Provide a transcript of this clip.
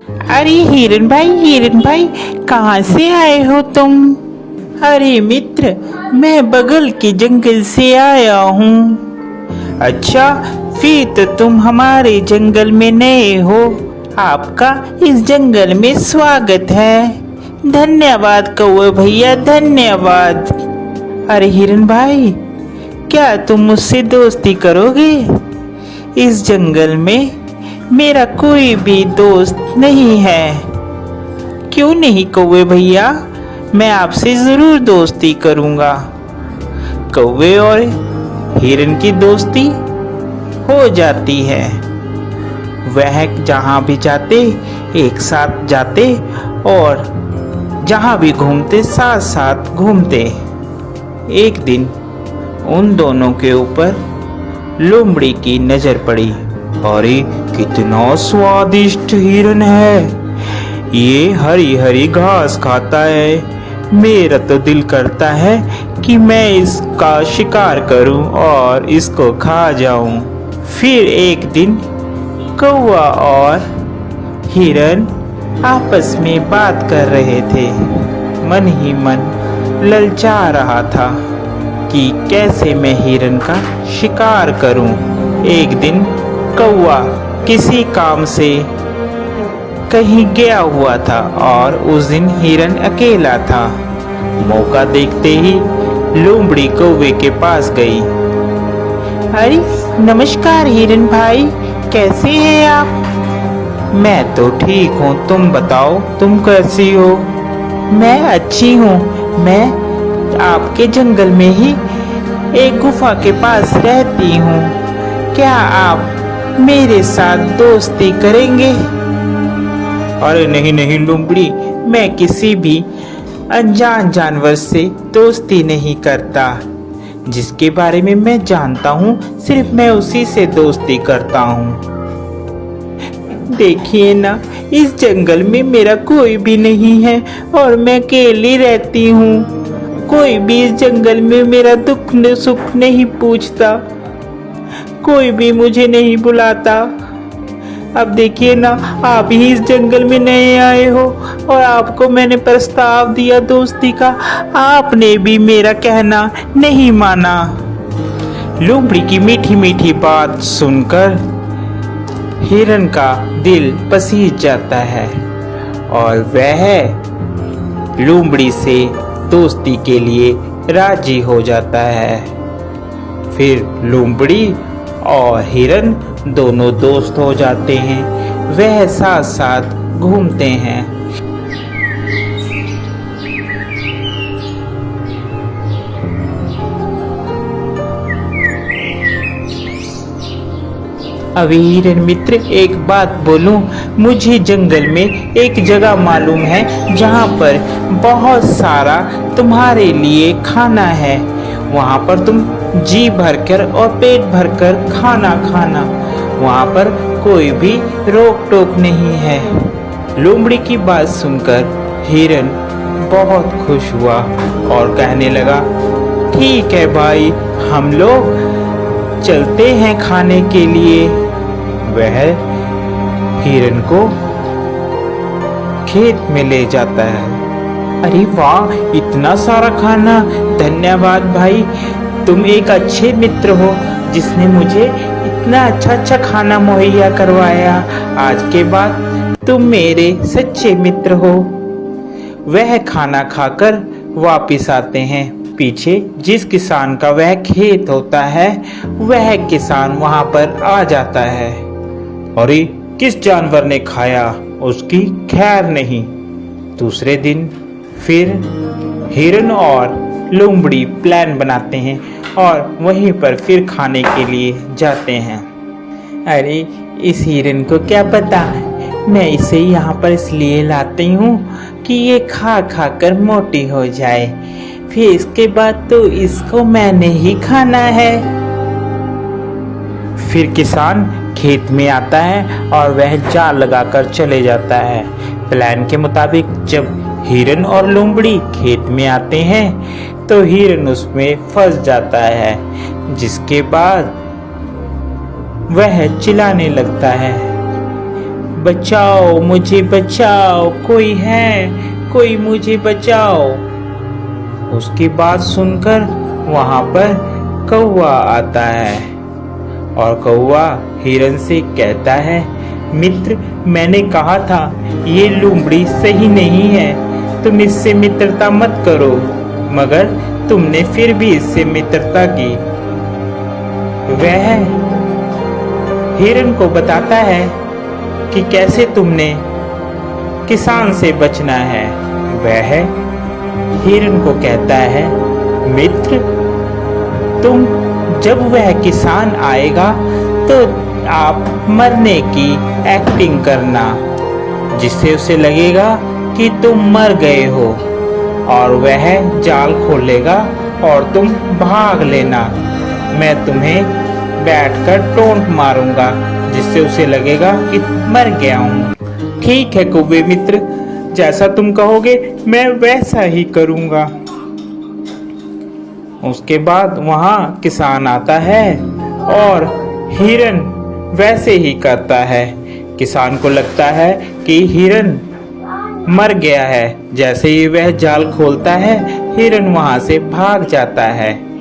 अरे हिरन भाई, कहाँ से आए हो तुम? अरे मित्र, मैं बगल के जंगल से आया हूँ। अच्छा, फिर तो तुम हमारे जंगल में नए हो। आपका इस जंगल में स्वागत है। धन्यवाद कौवे भैया, धन्यवाद। अरे हिरन भाई, क्या तुम मुझसे दोस्ती करोगे? इस जंगल में मेरा कोई भी दोस्त नहीं है। क्यों नहीं कौवे भैया, मैं आपसे जरूर दोस्ती करूंगा। कौवे और हिरन की दोस्ती हो जाती है। वह जहाँ भी जाते एक साथ जाते और जहाँ भी घूमते साथ साथ घूमते। एक दिन उन दोनों के ऊपर लोमड़ी की नजर पड़ी। अरे कितना स्वादिष्ट हिरन है, ये हरी हरी घास खाता है। मेरा तो दिल करता है कि मैं इसका शिकार करूं और इसको खा जाऊं। फिर एक दिन कौवा और हिरन आपस में बात कर रहे थे। मन ही मन ललचा रहा था कि कैसे मैं हिरन का शिकार करूं। एक दिन कौवा किसी काम से कहीं गया हुआ था और उस दिन हिरन अकेला था। मौका देखते ही लोमड़ी कौवे के पास गई। अरे नमस्कार हिरन भाई, कैसे हैं आप? मैं तो ठीक हूँ, तुम बताओ तुम कैसी हो? मैं अच्छी हूँ। मैं आपके जंगल में ही एक गुफा के पास रहती हूँ। क्या आप मेरे साथ दोस्ती करेंगे? अरे नहीं नहीं लोमड़ी, मैं किसी भी अनजान जानवर से दोस्ती नहीं करता। जिसके बारे में मैं जानता हूँ सिर्फ मैं उसी से दोस्ती करता हूँ। देखिए ना, इस जंगल में मेरा कोई भी नहीं है और मैं अकेली रहती हूँ। कोई भी इस जंगल में मेरा दुख सुख नहीं पूछता, कोई भी मुझे नहीं बुलाता। अब देखिए ना, आप ही इस जंगल में नए आए हो और आपको मैंने प्रस्ताव दिया दोस्ती का, आपने भी मेरा कहना नहीं माना। लोमड़ी की मीठी मीठी बात सुनकर हिरन का दिल पसीज जाता है और वह लोमड़ी से दोस्ती के लिए राजी हो जाता है। फिर लोमड़ी और हिरन दोनों दोस्त हो जाते हैं। वह साथ साथ घूमते हैं। अभी हिरन मित्र, एक बात बोलूं, मुझे जंगल में एक जगह मालूम है जहाँ पर बहुत सारा तुम्हारे लिए खाना है। वहाँ पर तुम जी भरकर और पेट भरकर खाना खाना, वहाँ पर कोई भी रोक टोक नहीं है। लोमड़ी की बात सुनकर हिरन बहुत खुश हुआ और कहने लगा, ठीक है भाई, हम लोग चलते हैं खाने के लिए। वह हिरन को खेत में ले जाता है। अरे वाह, इतना सारा खाना! धन्यवाद भाई, तुम एक अच्छे मित्र हो जिसने मुझे इतना अच्छा खाना मुहैया करवाया। आज के बाद तुम मेरे सच्चे मित्र हो। वह खाना खाकर वापिस आते हैं। पीछे जिस किसान का वह खेत होता है, वह किसान वहां पर आ जाता है। अरे किस जानवर ने खाया, उसकी खैर नहीं। दूसरे दिन फिर हिरन और लोमड़ी प्लान बनाते हैं और वहीं पर फिर खाने के लिए जाते हैं। अरे इस हिरन को क्या पता, मैं इसे यहाँ पर इसलिए लाती हूँ कि ये खा खा कर मोटी हो जाए, फिर इसके बाद तो इसको मैंने ही खाना है। फिर किसान खेत में आता है और वह जाल लगाकर चले जाता है। प्लान के मुताबिक जब हिरन और लोमड़ी खेत में आते हैं तो हिरन उसमें फंस जाता है, जिसके बाद वह चिल्लाने लगता है, बचाओ, मुझे बचाओ, कोई है, कोई मुझे बचाओ। उसकी बात सुनकर वहां पर कौवा आता है और कौवा हिरन से कहता है, मित्र, मैंने कहा था ये लोमड़ी सही नहीं है, तुम इससे मित्रता मत करो, मगर तुमने फिर भी इससे मित्रता की। वह हिरन को बताता है कि कैसे तुमने किसान से बचना है। वह हिरन को कहता है, मित्र, तुम जब वह किसान आएगा तो आप मरने की एक्टिंग करना, जिससे उसे लगेगा कि तुम मर गए हो, और वह जाल खोलेगा और तुम भाग लेना। मैं तुम्हें बैठकर टोंट मारूंगा, जिससे उसे लगेगा कि मर गया हूँ। ठीक है कौवे मित्र, जैसा तुम कहोगे मैं वैसा ही करूंगा। उसके बाद वहाँ किसान आता है और हिरन वैसे ही करता है। किसान को लगता है कि हिरन मर गया है। जैसे ही वह जाल खोलता है, हिरन वहां से भाग जाता है।